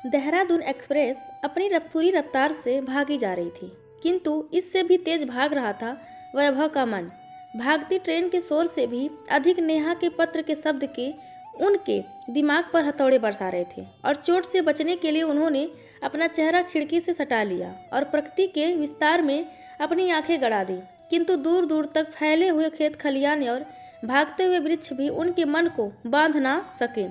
Dehradun express अपनी पूरी रफ्तार से भागी जा रही थी, किंतु इससे भी तेज भाग रहा था वैभव का मन। भागती ट्रेन के शोर से भी अधिक नेहा के पत्र के शब्द के उनके दिमाग पर हथौड़े बरसा रहे थे और चोट से बचने के लिए उन्होंने अपना चेहरा खिड़की से सटा लिया और प्रकृति के विस्तार में अपनी आंखें गड़ा दी। किंतु दूर दूर तक फैले हुए खेत खलियान और भागते हुए वृक्ष भी उनके मन को बांध ना सके।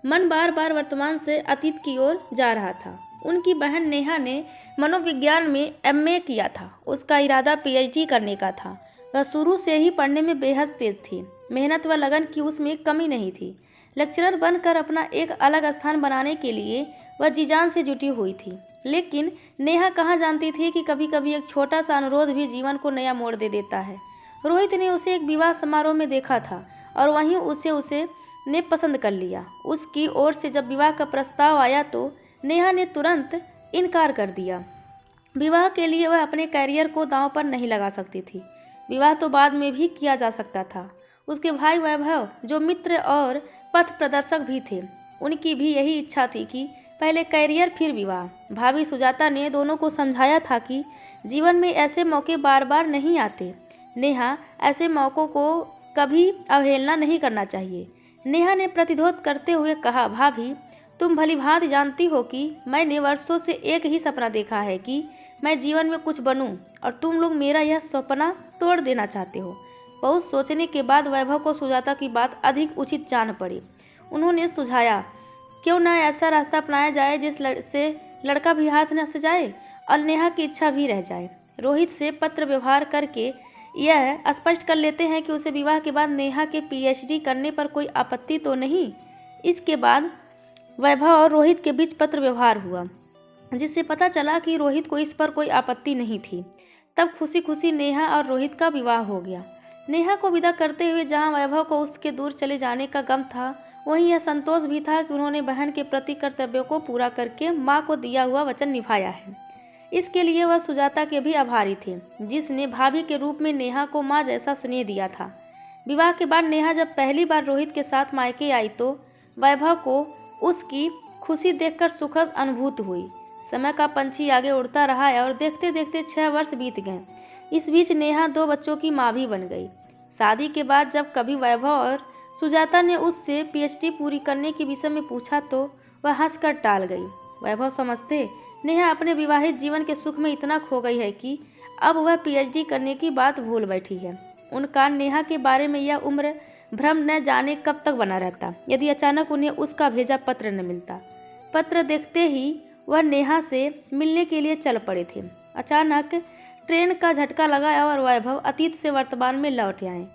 मन बार बार वर्तमान से अतीत की ओर जा रहा था। उनकी बहन नेहा ने मनोविज्ञान में एमए किया था। उसका इरादा पीएचडी करने का था। वह शुरू से ही पढ़ने में बेहद तेज थी। मेहनत व लगन की उसमें कमी नहीं थी। लेक्चरर बनकर अपना एक अलग स्थान बनाने के लिए वह जी-जान से जुटी हुई थी। लेकिन नेहा कहाँ जानती थी कि कभी कभी एक छोटा सा अनुरोध भी जीवन को नया मोड़ दे देता है। रोहित ने उसे एक विवाह समारोह में देखा था और वहीं उसे ने पसंद कर लिया। उसकी ओर से जब विवाह का प्रस्ताव आया तो नेहा ने तुरंत इनकार कर दिया। विवाह के लिए वह अपने कैरियर को दांव पर नहीं लगा सकती थी। विवाह तो बाद में भी किया जा सकता था। उसके भाई वैभव, जो मित्र और पथ प्रदर्शक भी थे, उनकी भी यही इच्छा थी कि पहले कैरियर फिर विवाह। भाभी सुजाता ने दोनों को समझाया था कि जीवन में ऐसे मौके बार बार नहीं आते। नेहा ऐसे मौक़ों को कभी अवहेलना नहीं करना चाहिए। नेहा ने प्रतिरोध करते हुए कहा, भाभी, तुम भलीभांति जानती हो कि मैंने वर्षों से एक ही सपना देखा है कि मैं जीवन में कुछ बनूं, और तुम लोग मेरा यह सपना तोड़ देना चाहते हो। बहुत सोचने के बाद वैभव को सुजाता की बात अधिक उचित जान पड़ी। उन्होंने सुझाया, क्यों न ऐसा रास्ता अपनाया जाए जिससे लड़का भी हाथ न सजाए और नेहा की इच्छा भी रह जाए। रोहित से पत्र व्यवहार करके यह स्पष्ट कर लेते हैं कि उसे विवाह के बाद नेहा के पीएचडी करने पर कोई आपत्ति तो नहीं। इसके बाद वैभव और रोहित के बीच पत्र व्यवहार हुआ, जिससे पता चला कि रोहित को इस पर कोई आपत्ति नहीं थी। तब खुशी खुशी नेहा और रोहित का विवाह हो गया। नेहा को विदा करते हुए जहां वैभव को उसके दूर चले जाने का गम था, वहीं यह संतोष भी था कि उन्होंने बहन के प्रति कर्तव्यों को पूरा करके माँ को दिया हुआ वचन निभाया है। इसके लिए वह सुजाता के भी आभारी थे, जिसने भाभी के रूप में नेहा को माँ जैसा स्नेह दिया था। विवाह के बाद नेहा जब पहली बार रोहित के साथ मायके आई तो वैभव को उसकी खुशी देखकर सुखद अनुभूति हुई। समय का पंछी आगे उड़ता रहा है और देखते देखते 6 वर्ष बीत गए। इस बीच नेहा 2 बच्चों की माँ भी बन गई। शादी के बाद जब कभी वैभव और सुजाता ने उससे पीएचडी पूरी करने के विषय में पूछा तो वह हंसकर टाल गई। वैभव समझते नेहा अपने विवाहित जीवन के सुख में इतना खो गई है कि अब वह पीएचडी करने की बात भूल बैठी है। उनका नेहा के बारे में यह उम्र भ्रम न जाने कब तक बना रहता, यदि अचानक उन्हें उसका भेजा पत्र न मिलता। पत्र देखते ही वह नेहा से मिलने के लिए चल पड़े थे। अचानक ट्रेन का झटका लगा और वैभव अतीत से वर्तमान में लौट आए।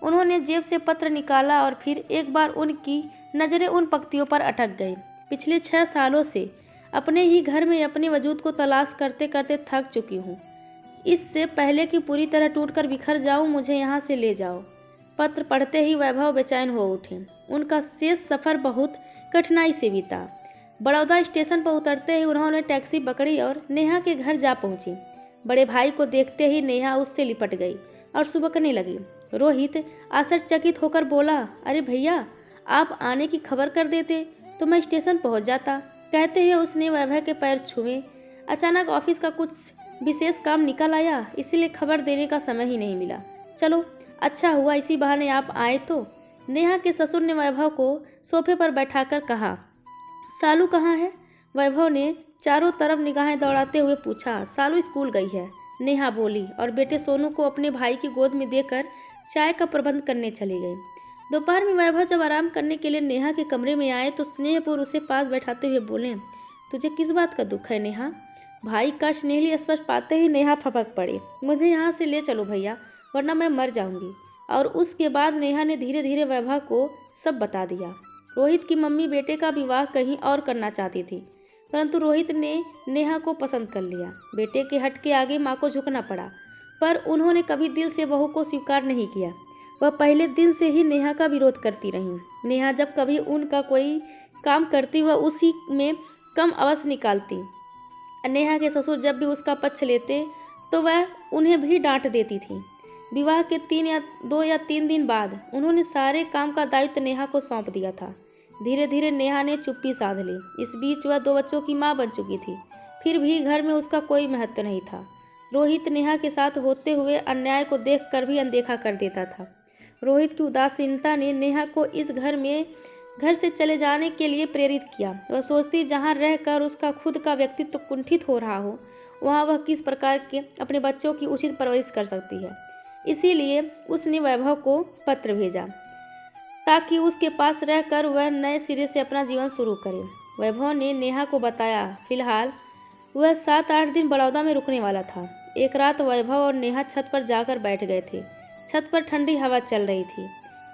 उन्होंने जेब से पत्र निकाला और फिर एक बार उनकी नज़रें उन पंक्तियों पर अटक गई। पिछले 6 सालों से अपने ही घर में अपने वजूद को तलाश करते करते थक चुकी हूँ। इससे पहले कि पूरी तरह टूटकर बिखर जाऊँ, मुझे यहाँ से ले जाओ। पत्र पढ़ते ही वैभव बेचैन हो उठे। उनका शेष सफ़र बहुत कठिनाई से बीता। बड़ौदा स्टेशन पर उतरते ही उन्होंने टैक्सी पकड़ी और नेहा के घर जा पहुंची। बड़े भाई को देखते ही नेहा उससे लिपट गई और सुबकने लगी। रोहित आश्चर्यचकित होकर बोला, अरे भैया, आप आने की खबर कर देते तो मैं स्टेशन पहुंच जाता। कहते हुए उसने वैभव के पैर छुए। अचानक ऑफिस का कुछ विशेष काम निकल आया, इसीलिए खबर देने का समय ही नहीं मिला। चलो, अच्छा हुआ इसी बहाने आप आए तो। नेहा के ससुर ने वैभव को सोफे पर बैठाकर कहा, सालू कहाँ है? वैभव ने चारों तरफ निगाहें दौड़ाते हुए पूछा। सालू स्कूल गई है, नेहा बोली और बेटे सोनू को अपने भाई की गोद में देकर चाय का प्रबंध करने चली गई। दोपहर में वैभव जब आराम करने के लिए नेहा के कमरे में आए तो स्नेहपूर्व उसे पास बैठाते हुए बोले, तुझे किस बात का दुख है नेहा? भाई का स्नेहली स्पर्श पाते ही नेहा फपक पड़ी। मुझे यहाँ से ले चलो भैया, वरना मैं मर जाऊंगी। और उसके बाद नेहा ने धीरे धीरे वैभव को सब बता दिया। रोहित की मम्मी बेटे का विवाह कहीं और करना चाहती थी, परंतु रोहित ने नेहा को पसंद कर लिया। बेटे के हट के आगे माँ को झुकना पड़ा, पर उन्होंने कभी दिल से बहू को स्वीकार नहीं किया। वह पहले दिन से ही नेहा का विरोध करती रही। नेहा जब कभी उनका कोई काम करती वह उसी में कम अवश्य निकालती। नेहा के ससुर जब भी उसका पक्ष लेते तो वह उन्हें भी डांट देती थी। विवाह के 2 या 3 दिन बाद उन्होंने सारे काम का दायित्व नेहा को सौंप दिया था। धीरे धीरे नेहा ने चुप्पी साध ली। इस बीच वह 2 बच्चों की माँ बन चुकी थी, फिर भी घर में उसका कोई महत्व नहीं था। रोहित नेहा के साथ होते हुए अन्याय को देखकर भी अनदेखा कर देता था। रोहित की उदासीनता ने नेहा को इस घर से चले जाने के लिए प्रेरित किया। वह सोचती जहाँ रहकर उसका खुद का व्यक्तित्व कुंठित हो रहा हो, वहाँ वह किस प्रकार के अपने बच्चों की उचित परवरिश कर सकती है। इसीलिए उसने वैभव को पत्र भेजा ताकि उसके पास रहकर वह नए सिरे से अपना जीवन शुरू करे। वैभव ने नेहा को बताया फिलहाल वह 7-8 दिन बड़ौदा में रुकने वाला था। एक रात वैभव और नेहा छत पर जाकर बैठ गए थे। छत पर ठंडी हवा चल रही थी,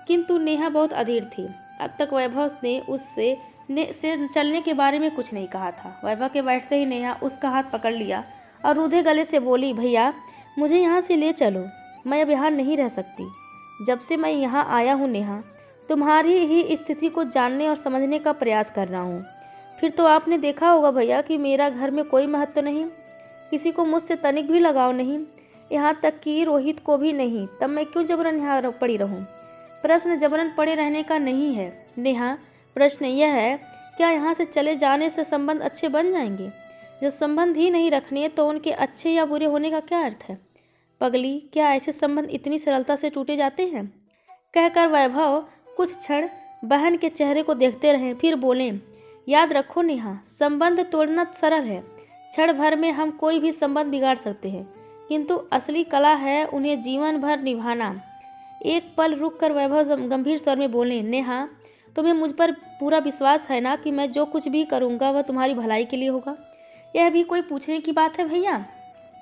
किंतु नेहा बहुत अधीर थी। अब तक वैभव ने उससे चलने के बारे में कुछ नहीं कहा था। वैभव के बैठते ही नेहा उसका हाथ पकड़ लिया और रूधे गले से बोली, भैया मुझे यहाँ से ले चलो, मैं अब यहाँ नहीं रह सकती। जब से मैं यहाँ आया हूँ नेहा, तुम्हारी ही स्थिति को जानने और समझने का प्रयास कर रहा हूँ। फिर तो आपने देखा होगा भैया कि मेरा घर में कोई महत्व नहीं, किसी को मुझसे तनिक भी लगाव नहीं, यहाँ तक कि रोहित को भी नहीं। तब मैं क्यों जबरन यहाँ पड़ी रहूँ? प्रश्न जबरन पड़े रहने का नहीं है नेहा, प्रश्न यह है क्या यहाँ से चले जाने से संबंध अच्छे बन जाएंगे? जब संबंध ही नहीं रखने तो उनके अच्छे या बुरे होने का क्या अर्थ है? पगली, क्या ऐसे संबंध इतनी सरलता से टूटे जाते हैं? कहकर वैभव कुछ क्षण बहन के चेहरे को देखते रहे, फिर बोले, याद रखो नेहा, संबंध तोड़ना सरल है, क्षण भर में हम कोई भी संबंध बिगाड़ सकते हैं, किंतु असली कला है उन्हें जीवन भर निभाना। एक पल रुक कर वैभव गंभीर स्वर में बोले, नेहा तुम्हें मुझ पर पूरा विश्वास है ना कि मैं जो कुछ भी करूँगा वह तुम्हारी भलाई के लिए होगा? यह भी कोई पूछने की बात है भैया?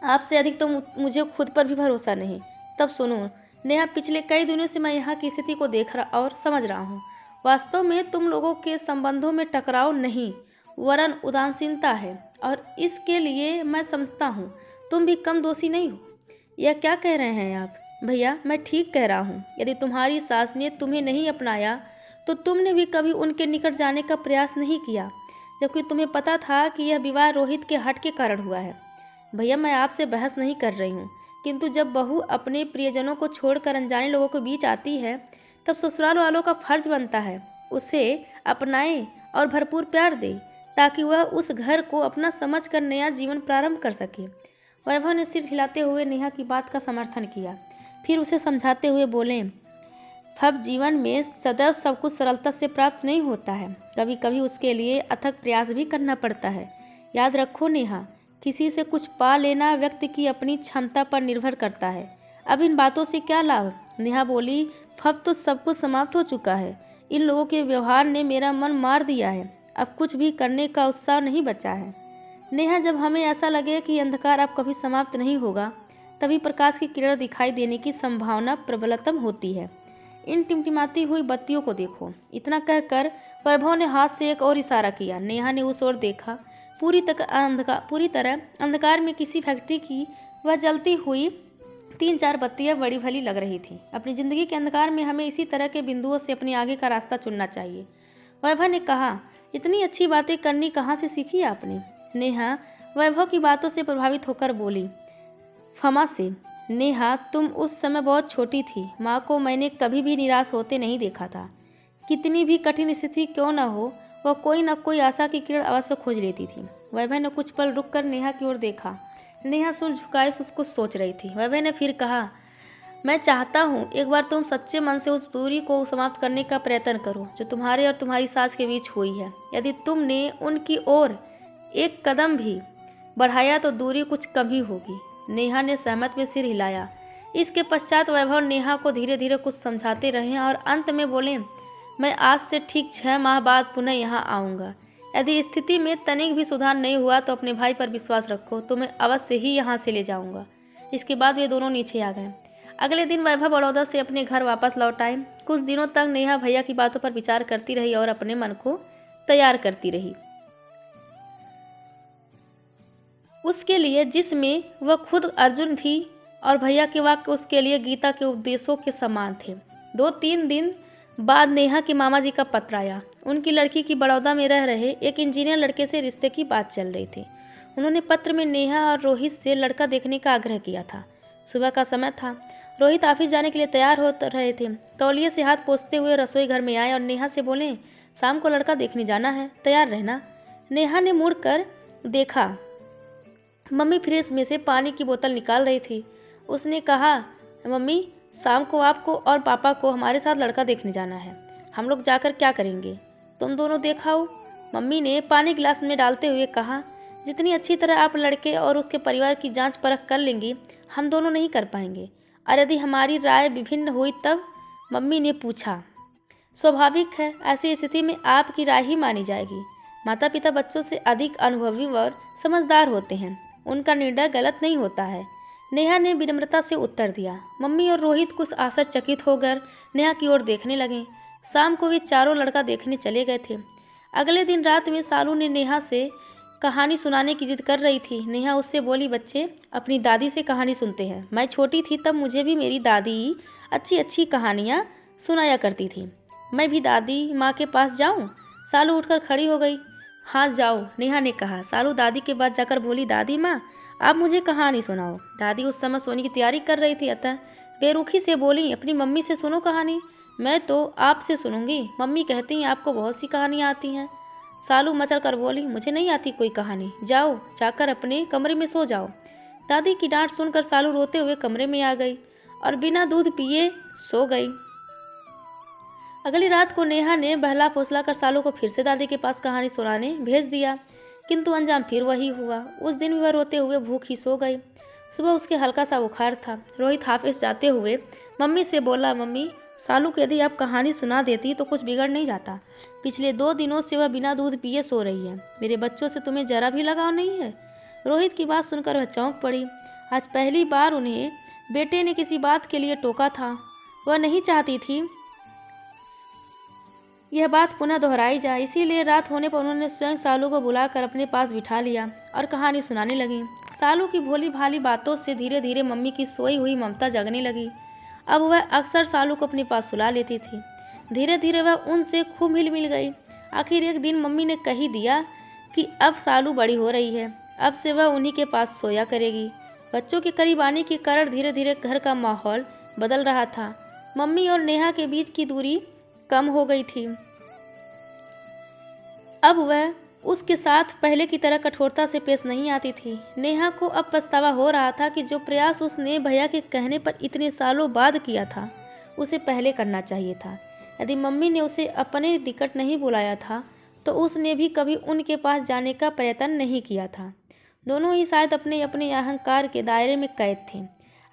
आपसे अधिक तो मुझे खुद पर भी भरोसा नहीं। तब सुनो नेहा, पिछले कई दिनों से मैं यहाँ की स्थिति को देख रहा और समझ रहा हूँ। वास्तव में तुम लोगों के संबंधों में टकराव नहीं वरन उदासीनता है, और इसके लिए मैं समझता हूँ तुम भी कम दोषी नहीं हो। यह क्या कह रहे हैं आप? भैया मैं ठीक कह रहा हूँ। यदि तुम्हारी सास ने तुम्हें नहीं अपनाया तो तुमने भी कभी उनके निकट जाने का प्रयास नहीं किया, जबकि तुम्हें पता था कि यह विवाह रोहित के हट के कारण हुआ है। भैया मैं आपसे बहस नहीं कर रही हूँ, किंतु जब बहू अपने प्रियजनों को छोड़कर अनजाने लोगों के बीच आती है तब ससुराल वालों का फर्ज बनता है उसे अपनाए और भरपूर प्यार दे, ताकि वह उस घर को अपना समझकर नया जीवन प्रारंभ कर सके। वैभव ने सिर हिलाते हुए नेहा की बात का समर्थन किया, फिर उसे समझाते हुए बोले, अब जीवन में सदैव सब कुछ सरलता से प्राप्त नहीं होता है, कभी कभी उसके लिए अथक प्रयास भी करना पड़ता है। याद रखो नेहा, किसी से कुछ पा लेना व्यक्ति की अपनी क्षमता पर निर्भर करता है। अब इन बातों से क्या लाभ? नेहा बोली, अब तो सब कुछ समाप्त हो चुका है। इन लोगों के व्यवहार ने मेरा मन मार दिया है, अब कुछ भी करने का उत्साह नहीं बचा है। नेहा, जब हमें ऐसा लगे कि अंधकार अब कभी समाप्त नहीं होगा, तभी प्रकाश की किरण दिखाई देने की संभावना प्रबलतम होती है। इन टिमटिमाती हुई बत्तियों को देखो। इतना कहकर वैभव ने हाथ से एक और इशारा किया। नेहा ने उस ओर देखा। पूरी तरह अंधकार में किसी फैक्ट्री की वह जलती हुई 3-4 बत्तियां बड़ी भली लग रही थी। अपनी जिंदगी के अंधकार में हमें इसी तरह के बिंदुओं से अपने आगे का रास्ता चुनना चाहिए। वैभव ने कहा, इतनी अच्छी बातें करनी कहाँ से सीखी आपने? नेहा वैभव की बातों से प्रभावित होकर बोली, फमा से। नेहा, तुम उस समय बहुत छोटी थी। माँ को मैंने कभी भी निराश होते नहीं देखा था। कितनी भी कठिन स्थिति क्यों न हो, वह कोई न कोई आशा की किरण अवश्य खोज लेती थी। वैभव ने कुछ पल रुककर नेहा की ओर देखा। नेहा सिर झुकाए उसको सोच रही थी। वैभव ने फिर कहा, मैं चाहता हूँ एक बार तुम सच्चे मन से उस दूरी को समाप्त करने का प्रयत्न करो जो तुम्हारे और तुम्हारी सास के बीच हुई है। यदि तुमने उनकी ओर एक कदम भी बढ़ाया तो दूरी कुछ कम ही होगी। नेहा ने सहमत में सिर हिलाया। इसके पश्चात वैभव नेहा को धीरे धीरे कुछ समझाते रहे और अंत में बोले, मैं आज से ठीक 6 माह बाद पुनः यहाँ आऊँगा। यदि स्थिति में तनिक भी सुधार नहीं हुआ तो अपने भाई पर विश्वास रखो, तो मैं अवश्य ही यहाँ से ले जाऊँगा। इसके बाद वे दोनों नीचे आ गए। अगले दिन वैभव बड़ौदा से अपने घर वापस लौट आए। कुछ दिनों तक नेहा भैया की बातों पर विचार करती रही और अपने मन को तैयार करती रही उसके लिए, जिसमें वह खुद अर्जुन थी और भैया के वाक्य उसके लिए गीता के उपदेशों के समान थे। 2-3 दिन बाद नेहा के मामा जी का पत्र आया। उनकी लड़की की बड़ौदा में रह रहे एक इंजीनियर लड़के से रिश्ते की बात चल रही थी। उन्होंने पत्र में नेहा और रोहित से लड़का देखने का आग्रह किया था। सुबह का समय था। रोहित ऑफिस जाने के लिए तैयार हो रहे थे। तौलिए से हाथ पोंछते हुए रसोई घर में आए और नेहा से बोले, शाम को लड़का देखने जाना है, तैयार रहना। नेहा ने मुड़कर देखा, मम्मी फ्रिज में से पानी की बोतल निकाल रही थी। उसने कहा, मम्मी शाम को आपको और पापा को हमारे साथ लड़का देखने जाना है। हम लोग जाकर क्या करेंगे, तुम दोनों देखाओ। मम्मी ने पानी गिलास में डालते हुए कहा, जितनी अच्छी तरह आप लड़के और उसके परिवार की जांच परख कर लेंगी, हम दोनों नहीं कर पाएंगे। और यदि हमारी राय विभिन्न हुई तब? मम्मी ने पूछा। स्वाभाविक है, ऐसी स्थिति में आपकी राय ही मानी जाएगी। माता पिता बच्चों से अधिक अनुभवी और समझदार होते हैं, उनका निर्णय गलत नहीं होता है। नेहा ने विनम्रता से उत्तर दिया। मम्मी और रोहित कुछ आश्चर्यचकित होकर नेहा की ओर देखने लगे। शाम को वे चारों लड़का देखने चले गए थे। अगले दिन रात में सालू ने नेहा से कहानी सुनाने की जिद कर रही थी। नेहा उससे बोली, बच्चे अपनी दादी से कहानी सुनते हैं। मैं छोटी थी तब मुझे भी मेरी दादी अच्छी अच्छी कहानियाँ सुनाया करती थी। मैं भी दादी माँ के पास जाऊँ? सालू उठकर खड़ी हो गई। हाँ जाओ, नेहा ने कहा। सालू दादी के पास जाकर बोली, दादी माँ आप मुझे कहानी सुनाओ। दादी उस समय सोने की तैयारी कर रही थी, अतः बेरुखी से बोली, अपनी मम्मी से सुनो कहानी। मैं तो आपसे सुनूंगी, मम्मी कहती हैं आपको बहुत सी कहानियाँ आती हैं। सालू मचल कर बोली, मुझे नहीं आती कोई कहानी, जाओ जाकर अपने कमरे में सो जाओ। दादी की डांट सुनकर सालू रोते हुए कमरे में आ गई और बिना दूध पिए सो गई। अगली रात को नेहा ने बहला फुसला कर सालू को फिर से दादी के पास कहानी सुनाने भेज दिया, किंतु अंजाम फिर वही हुआ। उस दिन भी वह रोते हुए भूखी सो गई। सुबह उसके हल्का सा बुखार था। रोहित हाफिज जाते हुए मम्मी से बोला, मम्मी सालू को यदि आप कहानी सुना देती तो कुछ बिगड़ नहीं जाता। पिछले 2 दिनों से वह बिना दूध पिए सो रही है। मेरे बच्चों से तुम्हें जरा भी लगाव नहीं है? रोहित की बात सुनकर वह चौंक पड़ी। आज पहली बार उन्हें बेटे ने किसी बात के लिए टोका था। वह नहीं चाहती थी यह बात पुनः दोहराई जाए, इसीलिए रात होने पर उन्होंने स्वयं सालू को बुलाकर अपने पास बिठा लिया और कहानी सुनाने लगी। सालू की भोली भाली बातों से धीरे धीरे मम्मी की सोई हुई ममता जगने लगी। अब वह अक्सर सालू को अपने पास सुला लेती थी। धीरे धीरे वह उनसे खूब मिल गई। आखिर एक दिन मम्मी ने कही दिया कि अब सालू बड़ी हो रही है, अब से वह उन्हीं के पास सोया करेगी। बच्चों के करीब आने के कारण धीरे धीरे घर का माहौल बदल रहा था। मम्मी और नेहा के बीच की दूरी कम हो गई थी। अब वह उसके साथ पहले की तरह कठोरता से पेश नहीं आती थी। नेहा को अब पछतावा हो रहा था कि जो प्रयास उसने भैया के कहने पर इतने सालों बाद किया था, उसे पहले करना चाहिए था। यदि मम्मी ने उसे अपने निकट नहीं बुलाया था तो उसने भी कभी उनके पास जाने का प्रयत्न नहीं किया था। दोनों ही शायद अपने अपने अहंकार के दायरे में कैद थे।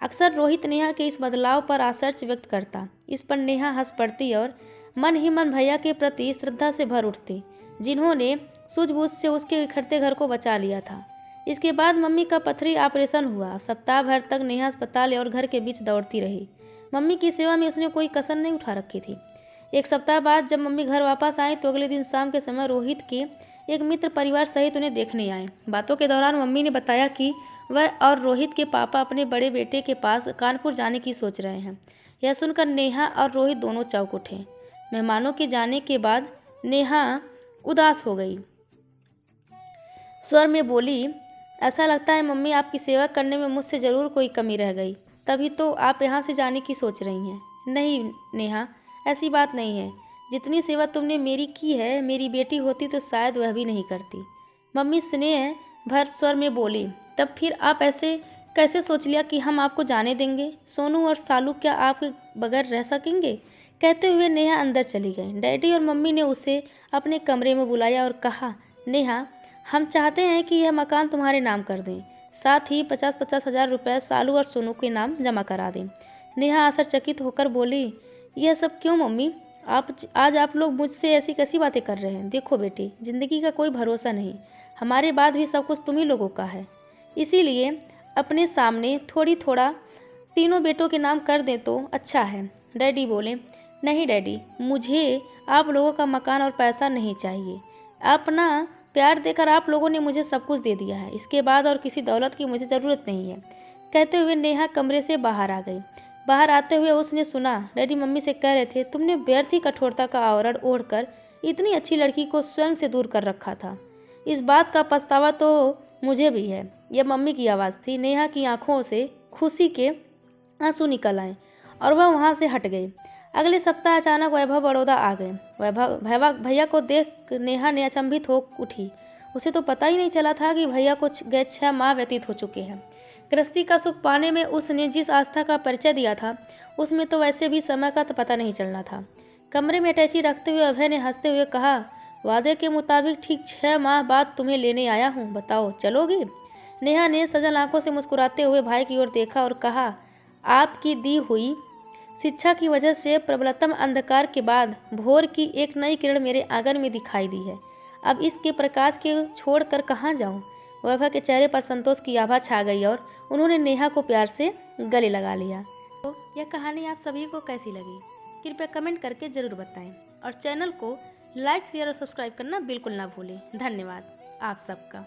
अक्सर रोहित नेहा के इस बदलाव पर आश्चर्य व्यक्त करता। इस पर नेहा हंस पड़ती और मन ही मन भैया के प्रति श्रद्धा से भर उठती, जिन्होंने सूझबूझ से उसके बिखरते घर को बचा लिया था। इसके बाद मम्मी का पथरी ऑपरेशन हुआ। सप्ताह भर तक नेहा अस्पताल और घर के बीच दौड़ती रही। मम्मी की सेवा में उसने कोई कसर नहीं उठा रखी थी। एक सप्ताह बाद जब मम्मी घर वापस आई तो अगले दिन शाम के समय रोहित के एक मित्र परिवार सहित उन्हें देखने आए। बातों के दौरान मम्मी ने बताया कि वह और रोहित के पापा अपने बड़े बेटे के पास कानपुर जाने की सोच रहे हैं। यह सुनकर नेहा और रोहित दोनों चौंक उठे। मेहमानों के जाने के बाद नेहा उदास हो गई। स्वर में बोली, ऐसा लगता है मम्मी आपकी सेवा करने में मुझसे ज़रूर कोई कमी रह गई, तभी तो आप यहाँ से जाने की सोच रही हैं। नहीं नेहा, ऐसी बात नहीं है। जितनी सेवा तुमने मेरी की है, मेरी बेटी होती तो शायद वह भी नहीं करती। मम्मी स्नेह भर स्वर में बोली, तब फिर आप ऐसे कैसे सोच लिया कि हम आपको जाने देंगे? सोनू और सालू क्या आपके बगैर रह सकेंगे? कहते हुए नेहा अंदर चली गई। डैडी और मम्मी ने उसे अपने कमरे में बुलाया और कहा, नेहा हम चाहते हैं कि यह मकान तुम्हारे नाम कर दें, साथ ही 50-50 हज़ार रुपये सालू और सोनू के नाम जमा करा दें। नेहा आश्चर्यचकित होकर बोली, यह सब क्यों मम्मी? आज आप लोग मुझसे ऐसी कैसी बातें कर रहे हैं? देखो बेटी, ज़िंदगी का कोई भरोसा नहीं, हमारे बाद भी सब कुछ तुम ही लोगों का है, इसीलिए अपने सामने थोड़ा तीनों बेटों के नाम कर दें तो अच्छा है। डैडी बोले, नहीं डैडी, मुझे आप लोगों का मकान और पैसा नहीं चाहिए। अपना प्यार देकर आप लोगों ने मुझे सब कुछ दे दिया है, इसके बाद और किसी दौलत की मुझे ज़रूरत नहीं है। कहते हुए नेहा कमरे से बाहर आ गई। बाहर आते हुए उसने सुना डैडी मम्मी से कह रहे थे, तुमने व्यर्थ ही कठोरता का आवरण ओढ़कर इतनी अच्छी लड़की को स्वयं से दूर कर रखा था। इस बात का पछतावा तो मुझे भी है। यह मम्मी की आवाज़ थी। नेहा की आंखों से खुशी के आंसू निकल आए और वह वहाँ से हट गई। अगले सप्ताह अचानक वैभव बड़ौदा आ गए। वैभव भैया को देख नेहा ने अचंभित हो उठी। उसे तो पता ही नहीं चला था कि भैया को गए 6 माह व्यतीत हो चुके हैं। गृहस्थी का सुख पाने में उसने जिस आस्था का परिचय दिया था, उसमें तो वैसे भी समय का तो पता नहीं चलना था। कमरे में अटैची रखते हुए अभय ने हंसते हुए कहा, वादे के मुताबिक ठीक 6 माह बाद तुम्हें लेने आया हूँ, बताओ चलोगी? नेहा ने सजल आंखों से मुस्कुराते हुए भाई की ओर देखा और कहा, आपकी दी हुई शिक्षा की वजह से प्रबलतम अंधकार के बाद भोर की एक नई किरण मेरे आंगन में दिखाई दी है। अब इसके प्रकाश के छोड़कर कहाँ जाऊँ? वैभव के चेहरे पर संतोष की आभा छा गई और उन्होंने नेहा को प्यार से गले लगा लिया। तो यह कहानी आप सभी को कैसी लगी, कृपया कमेंट करके ज़रूर बताएं और चैनल को लाइक, शेयर और सब्सक्राइब करना बिल्कुल ना भूलें। धन्यवाद आप सबका।